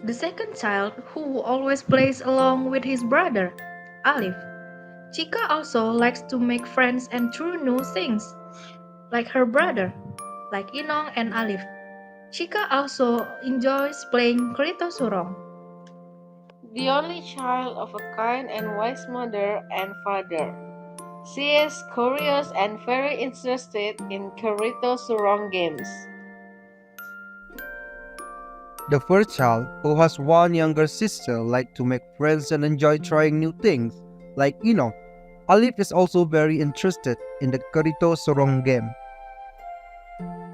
The second child, who always plays along with his brother, Alif. Chica also likes to make friends and try new things, like her brother, like Inong and Alif. Chica also enjoys playing Kerito Surong. The only child of a kind and wise mother and father. She is curious and very interested in Kerito Surong games. The first child, who has one younger sister, like to make friends and enjoy trying new things, like Inong. Alif is also very interested in the Kerito Surong game.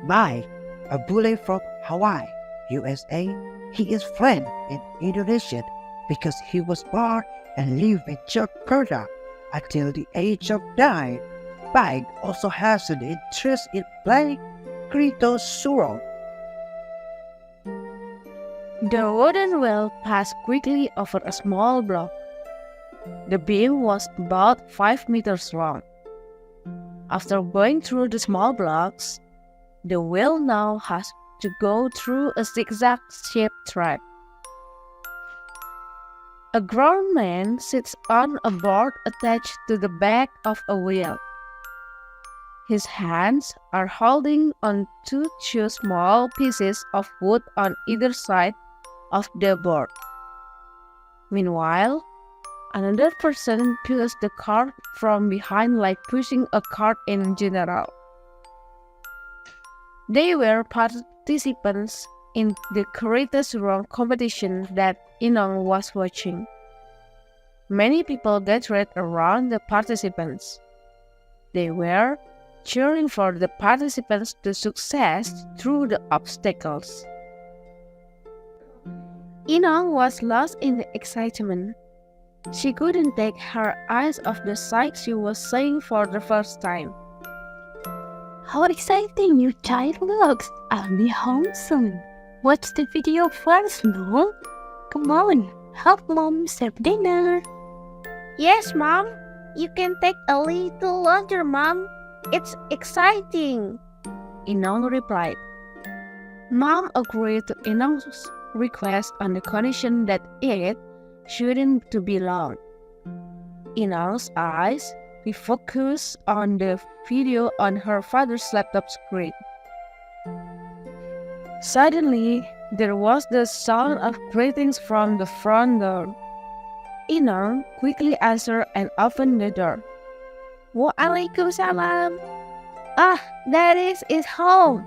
Mike, a bully from Hawaii, USA. He is fluent in Indonesian because he was born and lived in Jakarta until the age of 9. Mike also has an interest in playing Kerito Surong. The wooden wheel passed quickly over a small block. The beam was about 5 meters long. After going through the small blocks, the wheel now has to go through a zigzag-shaped track. A grown man sits on a board attached to the back of a wheel. His hands are holding on to two small pieces of wood on either side of the board. Meanwhile, another person pulls the cart from behind like pushing a cart in general. They were participants in the Kerito Surong competition that Inong was watching. Many people gathered around the participants. They were cheering for the participants to success through the obstacles. Inong was lost in the excitement. She couldn't take her eyes off the sight she was seeing for the first time. How exciting your child looks! I'll be home soon. Watch the video first, no? Come on, help mom serve dinner. Yes, Mom. You can take a little longer, Mom. It's exciting, Inong replied. Mom agreed to Inong's request on the condition that it shouldn't to be long. Inong's eyes refocused on the video on her father's laptop screen. Suddenly, there was the sound of greetings from the front door. Inong quickly answered and opened the door. Waalaikumsalam. Ah, Daddy is home,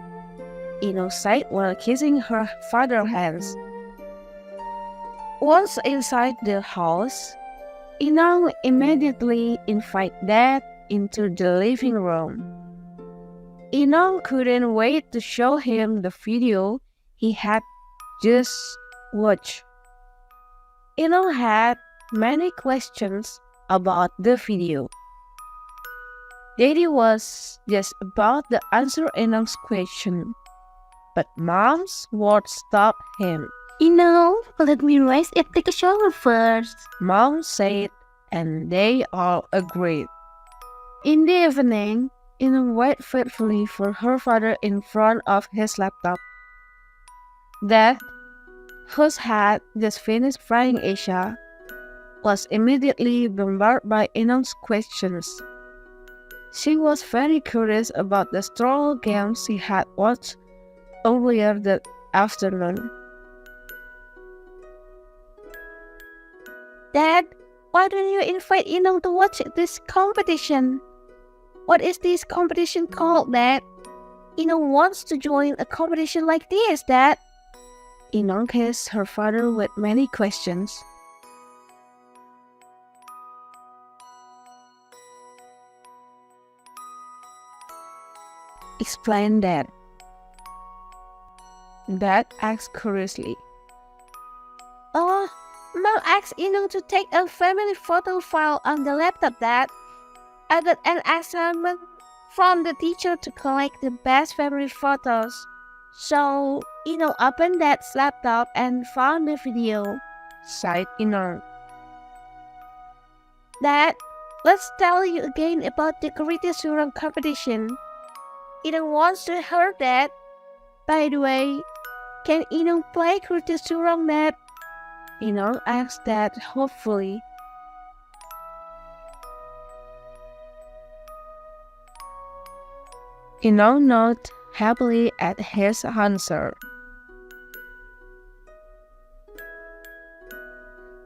Inong said while kissing her father's hands. Once inside the house, Inong immediately invited Dad into the living room. Inong couldn't wait to show him the video he had just watched. Inong had many questions about the video. Daddy was just about to answer Inong's question, but Mom's words stopped him. Let me rise and take a shower first. Mom said, and they all agreed. In the evening, Inong waited faithfully for her father in front of his laptop. Dad, whose had just finished frying Asia, was immediately bombarded by Inong's questions. She was very curious about the stroll games she had watched earlier that afternoon. Dad, why don't you invite Inong to watch this competition? What is this competition called, Dad? Inong wants to join a competition like this, Dad. Inong kissed her father with many questions. Explain Dad. Dad asked curiously. Oh, Mom asked Inong to take a family photo file on the laptop, Dad. I got an assignment from the teacher to collect the best family photos. So, Inong opened Dad's laptop and found the video, sighed Inong. Dad, let's tell you again about the Kerito Surong competition. Inong wants to hear that. By the way, can Inong play Kerito Surong, Dad? Inong asks that hopefully. Inong nods happily at his answer.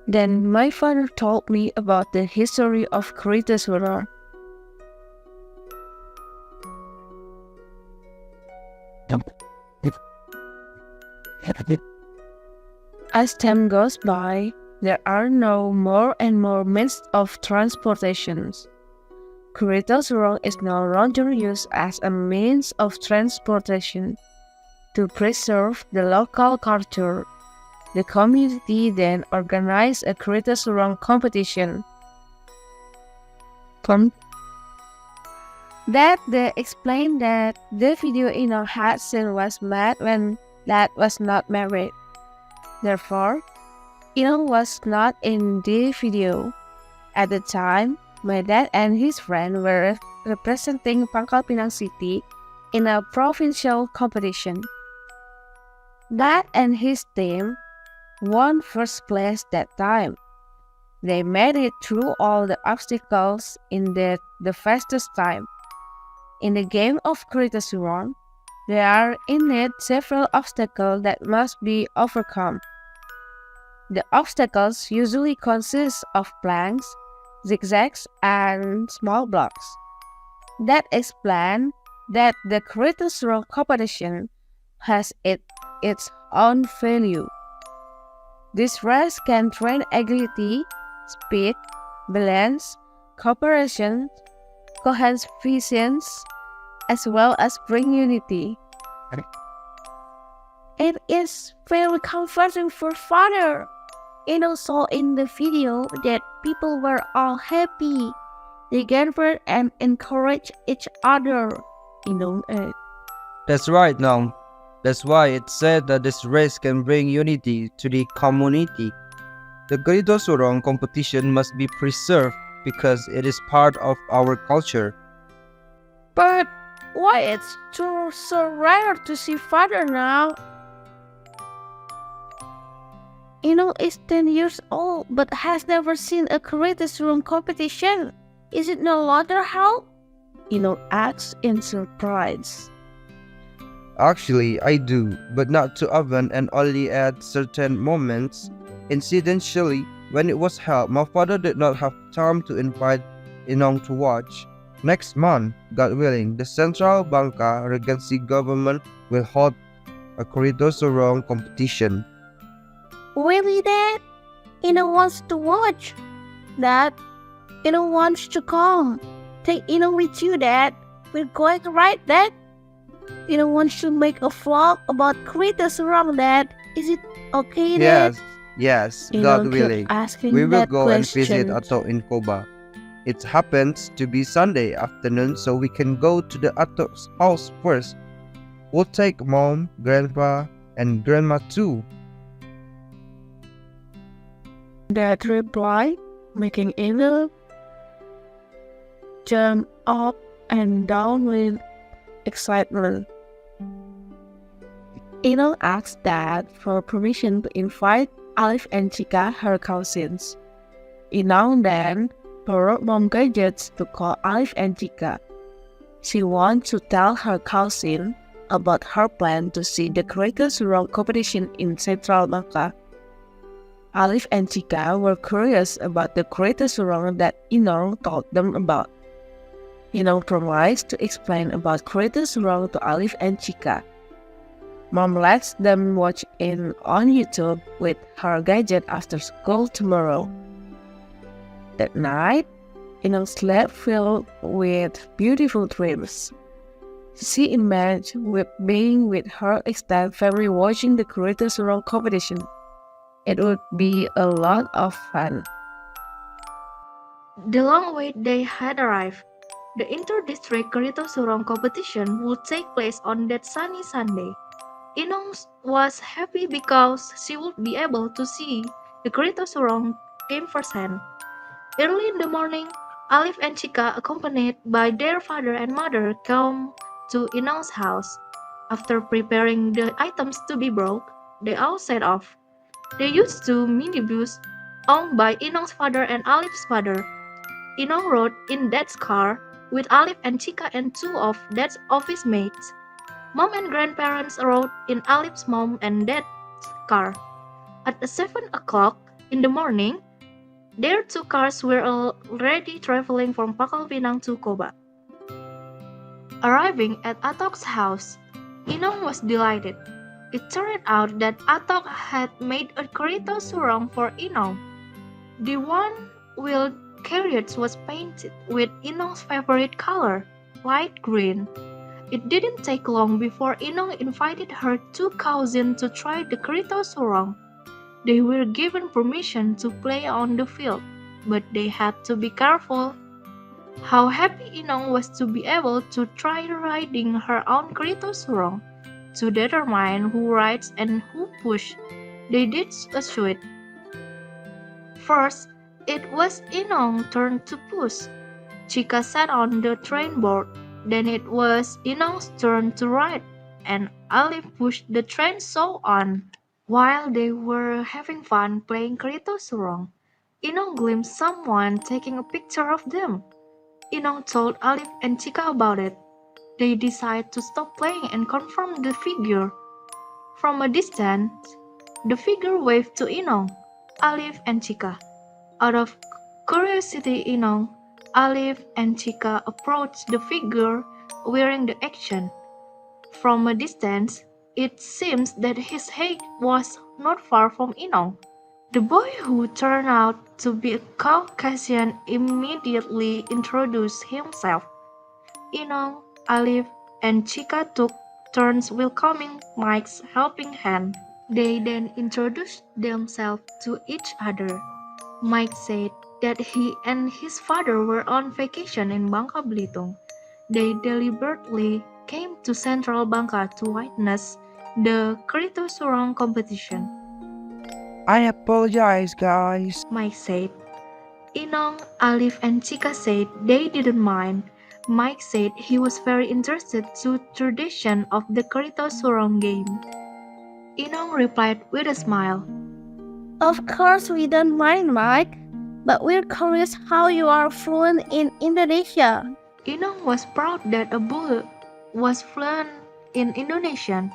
Then my father told me about the history of Kerito. As time goes by, there are now more and more means of transportation. Kereta Surong is no longer used as a means of transportation. To preserve the local culture, the community then organized a Kereta Surong competition. That they explained that the video Inong had seen was made when Dad was not married. Therefore, Inong was not in the video. At the time, my dad and his friend were representing Pangkal Pinang City in a provincial competition. Dad and his team won first place that time. They made it through all the obstacles in the fastest time. In the game of Kereta Surong, there are in it several obstacles that must be overcome. The obstacles usually consist of planks, zigzags, and small blocks. That explains that the Kereta Surong competition has its own value. This race can train agility, speed, balance, cooperation, cohesion, as well as bring unity. It is very comforting for father. Inong saw in the video that people were all happy. They gathered and encouraged each other. Inong added. That's right, Nong. That's why it said that this race can bring unity to the community. The Kerito Surong competition must be preserved because it is part of our culture. But why it's so rare to see father now? Inong is 10 years old but has never seen a Kereta Surong competition. Is it no longer held? Inong asks in surprise. Actually, I do, but not too often and only at certain moments. Incidentally, when it was held, my father did not have time to invite Inong to watch. Next month, God willing, the Central Bangka Regency government will hold a Kerito Surong competition. Really, Dad? Inong wants to watch. Dad, Inong wants to come. Take Inong with you, Dad. We're going right, Dad. Inong wants to make a vlog about Kereta Surong, Dad. Is it okay, Dad? Yes, Inong God kept willing. asking We will that go and visit question. Ato in Koba. It happens to be Sunday afternoon, so we can go to the Ato's house first. We'll take Mom, Grandpa, and Grandma too. Dad replied, making Inong jump up and down with excitement. Inong asked Dad for permission to invite Alif and Chika, her cousins. Inong then borrowed Mom gadgets to call Alif and Chika. She wants to tell her cousin about her plan to see the Kereta Surong competition in Central Bangka. Alif and Chika were curious about the Kereta Surong that Inong told them about. Inong promised to explain about Kereta Surong to Alif and Chika. Mom lets them watch it on YouTube with her gadget after school tomorrow. That night, Inong slept filled with beautiful dreams. She imagined with being with her extended family watching the Kereta Surong competition. It would be a lot of fun. The long wait day had arrived. The inter-district Kerito Surong competition would take place on that sunny Sunday. Inong was happy because she would be able to see the Kerito Surong game firsthand. Early in the morning, Alif and Chika, accompanied by their father and mother, come to Inong's house. After preparing the items to be brought, they all set off. They used to minibus owned by Inong's father and Alif's father. Inong rode in Dad's car with Alif and Chika and two of Dad's office mates. Mom and grandparents rode in Alif's mom and dad's car. At 7 o'clock in the morning, their two cars were already traveling from Pangkal Pinang to Koba. Arriving at Atok's house, Inong was delighted. It turned out that Atok had made a Kerito Surong for Inong. The one-wheeled carriage was painted with Inong's favorite color, light green. It didn't take long before Inong invited her two cousins to try the Kerito Surong. They were given permission to play on the field, but they had to be careful. How happy Inong was to be able to try riding her own Kerito Surong. To determine who rides and who pushes, they did a shoot. First, it was Inong's turn to push. Chika sat on the train board. Then it was Inong's turn to ride, and Alif pushed the train so on. While they were having fun playing Kerito Surong, Inong glimpsed someone taking a picture of them. Inong told Alif and Chika about it. They decided to stop playing and confront the figure. From a distance, the figure waved to Inong, Alif, and Chika. Out of curiosity, Alif, and Chika approached the figure wearing the action. From a distance, it seems that his head was not far from Inong. The boy, who turned out to be a Caucasian, immediately introduced himself. Inong, Alif, and Chika took turns welcoming Mike's helping hand. They then introduced themselves to each other. Mike said that he and his father were on vacation in Bangka Belitung. They deliberately came to Central Bangka to witness the Kerito Surong competition. I apologize, guys. Mike said. Inong, Alif, and Chika said they didn't mind. Mike said he was very interested to tradition of the Kerito Surong game. Inong replied with a smile. Of course, we don't mind, Mike, but we're curious how you are fluent in Indonesia. Inong was proud that a boy was fluent in Indonesian,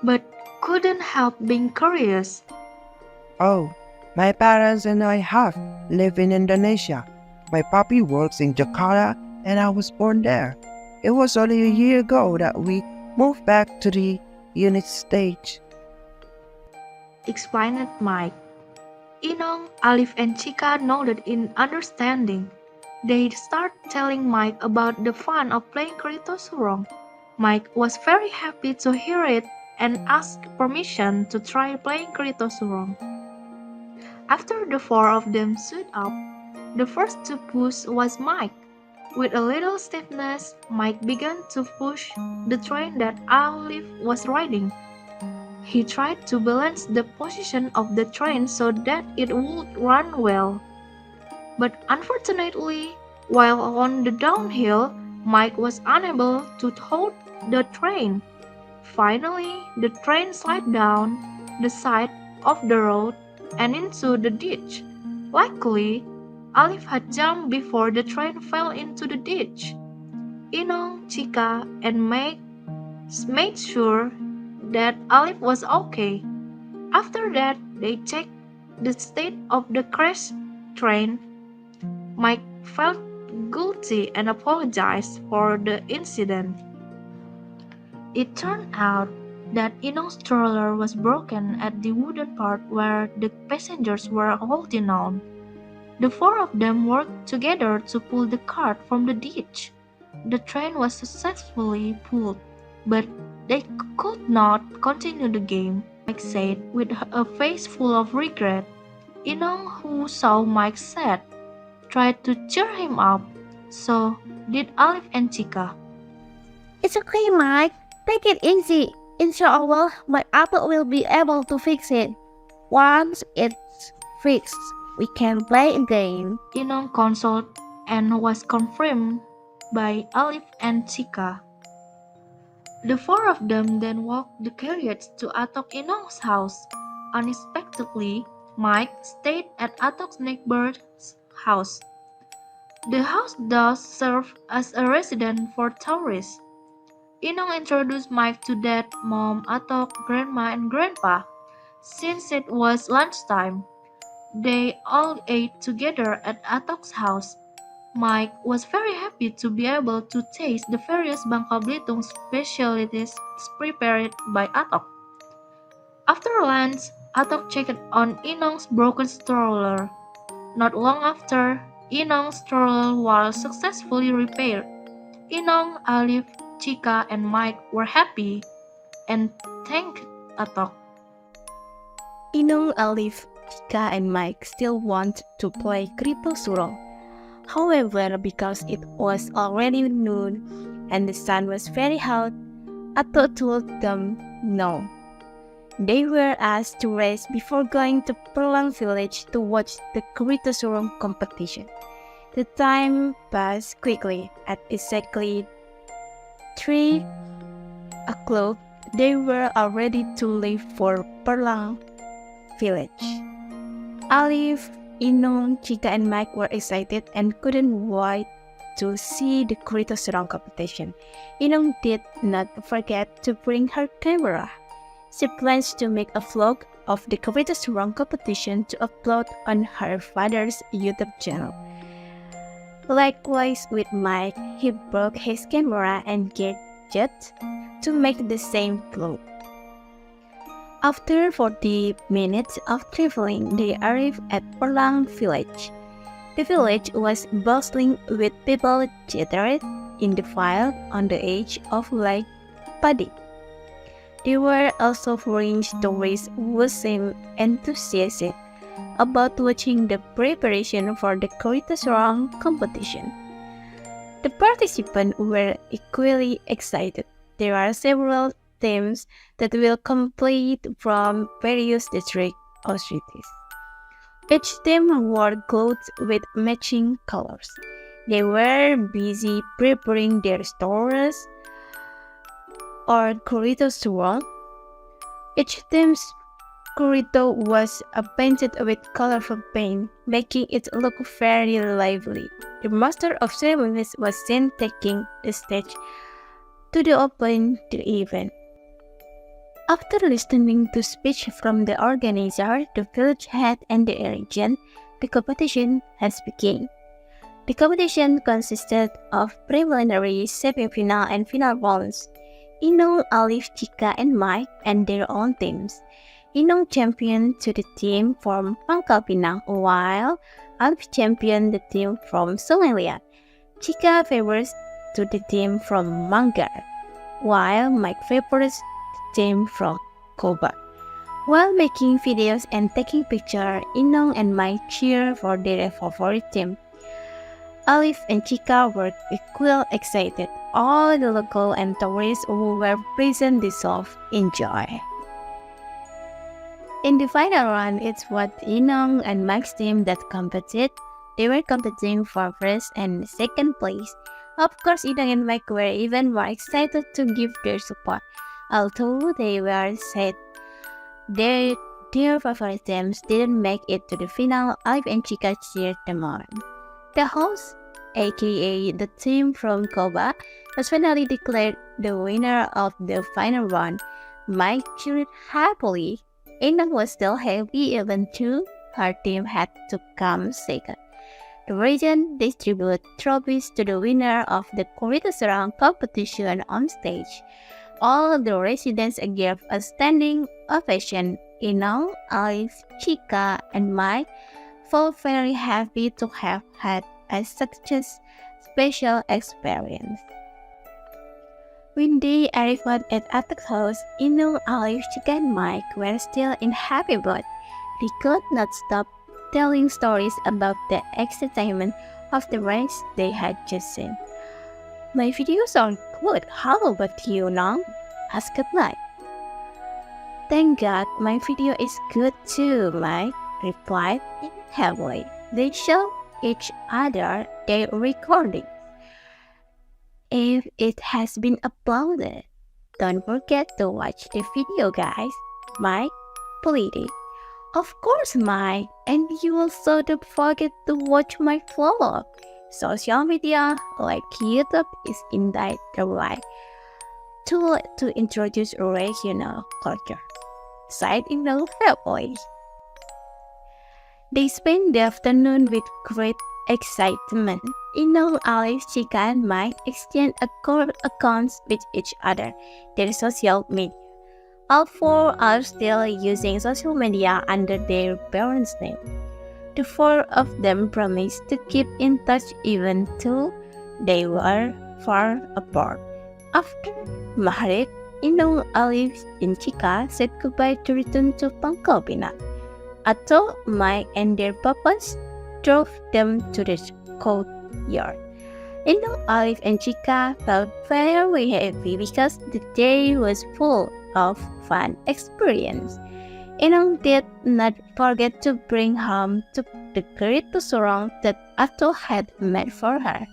but couldn't help being curious. Oh, my parents and I have lived in Indonesia. My puppy works in Jakarta and I was born there. It was only a year ago that we moved back to the United States. Explained Mike. Inong, Alif, and Chika nodded in understanding. They started telling Mike about the fun of playing Kerito Surong. Mike was very happy to hear it and asked permission to try playing Kerito Surong. After the four of them stood up, the first to push was Mike. With a little stiffness, Mike began to push the train that Alif was riding. He tried to balance the position of the train so that it would run well. But unfortunately, while on the downhill, Mike was unable to hold the train. Finally, the train slid down the side of the road and into the ditch. Luckily, Alif had jumped before the train fell into the ditch. Inong, Chika, and Mike made sure that Alif was okay. After that, they checked the state of the crashed train. Mike felt guilty and apologized for the incident. It turned out that Inong's stroller was broken at the wooden part where the passengers were holding on. The four of them worked together to pull the cart from the ditch. The train was successfully pulled, but they could not continue the game, Mike said with a face full of regret. Inong, who saw Mike sad, tried to cheer him up. So did Alif and Chika. It's okay, Mike. Take it easy. Inshallah, my Apple will be able to fix it. Once it's fixed, we can play again. Inong consoled and was confirmed by Alif and Chika. The four of them then walked the carriage to Atok Inong's house. Unexpectedly, Mike stayed at Atok's neighbor's house. The house does serve as a residence for tourists. Inong introduced Mike to Dad, Mom, Atok, Grandma, and Grandpa. Since it was lunchtime, they all ate together at Atok's house. Mike was very happy to be able to taste the various Bangka Belitung specialties prepared by Atok. After lunch, Atok checked on Inong's broken stroller. Not long after, Inong's stroller was successfully repaired. Inong, Alif, Chika, and Mike were happy and thanked Atok. Inong, Alif, Chika, and Mike still want to play Kerito Surong. However, because it was already noon and the sun was very hot, Ato told them no. They were asked to rest before going to Perlang village to watch the Kerito Surong competition. The time passed quickly. At exactly 3 o'clock, they were all ready to leave for Perlang village. Alif, Inong, Chika, and Mike were excited and couldn't wait to see the Kerito Surong competition. Inong did not forget to bring her camera. She plans to make a vlog of the Kerito Surong competition to upload on her father's YouTube channel. Likewise with Mike, he broke his camera and gadget to make the same vlog. After 40 minutes of traveling, they arrived at Perlang village. The village was bustling with people gathered in the field on the edge of Lake Padi. There were also foreign tourists who seemed enthusiastic about watching the preparation for the Kerito Surong competition. The participants were equally excited. There are several teams that will compete from various districts or cities. Each team wore clothes with matching colors. They were busy preparing their stores or Kerito Surong. Each team's Kerito was painted with colorful paint, making it look very lively. The master of ceremonies was seen taking the stage to open the event. After listening to speech from the organizer, the village head, and the regent, the competition has begun. The competition consisted of preliminary, semi-final, and final rounds. Inong, Alif, Chika, and Mike and their own teams. Inong championed to the team from Pangkal Pinang, while Alif championed the team from Somalia. Chika favors to the team from Manggar, while Mike favors the team from Koba. While making videos and taking pictures, Inong and Mike cheer for their favorite team. Alif and Chika were equally excited. All the local and tourists who were present dissolved in joy. In the final round, it's what Inong and Mike's team that competed. They were competing for first and second place. Of course, Inong and Mike were even more excited to give their support. Although they were sad their favorite teams didn't make it to the final, Alif and Chika cheered them on. The host, aka the team from Koba, was finally declared the winner of the final round. Mike cheered happily. Inong was still happy even though her team had to come second. The regent distributed trophies to the winner of the Kerito Surong competition on stage. All the residents gave a standing ovation. Inong, Alif, Chika, and Mike felt very happy to have had such a special experience. When they arrived at Atok's house, Inong, Alif, Chika, and Mike were still in happy mood. They could not stop telling stories about the excitement of the race they had just seen. My videos are good. How about you, Nong? Asked Mike. Thank God my video is good too, Mike replied happily. They showed each other their recording. If it has been uploaded, don't forget to watch the video, guys. Mike pleaded. Of course, Mike. And you also don't forget to watch my vlog. Social media like YouTube is indeed the right tool to introduce regional culture. Side in the family. They spend the afternoon with great excitement. Inong, Alice, Chica, and Mike exchange accounts with each other, their social media. All four are still using social media under their parents' name. The four of them promised to keep in touch even though they were far apart. After Maharit, Inong, Alif, and Chika said goodbye to return to Pangkal Pinang. Ato, Mike, and their papas drove them to the courtyard. Inong, Alif, and Chika felt very happy because the day was full of fun experience. Inong did not forget to bring home to the Kerito Surong that Ato had made for her.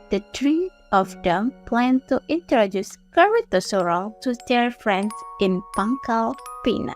The three of them planned to introduce Kerito Surong to their friends in Pangkal Pinang.